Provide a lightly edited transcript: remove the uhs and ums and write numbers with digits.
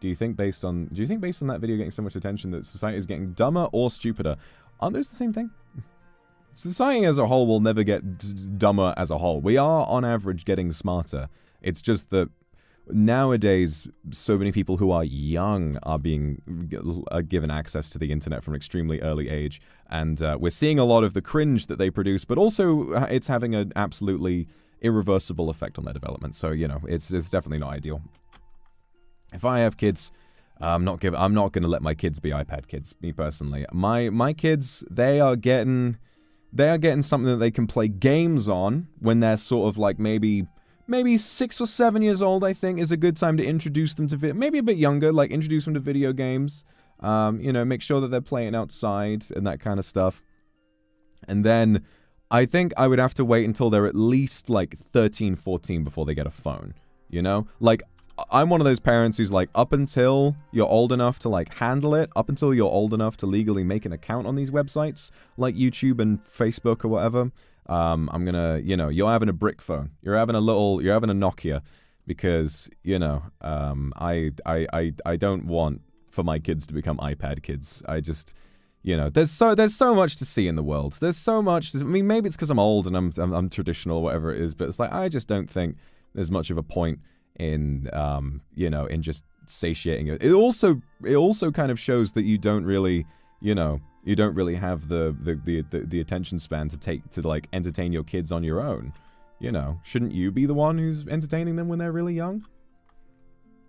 Do you think based on that video getting so much attention that society is getting dumber or stupider? Aren't those the same thing? Society as a whole will never get dumber as a whole. We are, on average, getting smarter. It's just that nowadays, so many people who are young are being given access to the internet from an extremely early age. And we're seeing a lot of the cringe that they produce, but also it's having an absolutely irreversible effect on their development. So, you know, it's definitely not ideal. If I have kids, I'm not going to let my kids be iPad kids, me personally. My kids, they are getting something that they can play games on when they're sort of like maybe 6 or 7 years old. I think is a good time to introduce them to maybe a bit younger, like introduce them to video games. You know, make sure that they're playing outside and that kind of stuff. And then I think I would have to wait until they're at least like 13, 14 before they get a phone. You know, like I'm one of those parents who's like, up until you're old enough to like handle it, up until you're old enough to legally make an account on these websites like YouTube and Facebook or whatever, I'm gonna, you know, you're having a brick phone, you're having a Nokia, because, you know, I don't want for my kids to become iPad kids. I just, you know, there's so much to see in the world. There's so much. I mean, maybe it's because I'm old and I'm traditional or whatever it is, but it's like I just don't think there's much of a point in you know, in just satiating it. It also kind of shows that you don't really, you know, you don't really have the attention span to like entertain your kids on your own. You know, shouldn't you be the one who's entertaining them when they're really young?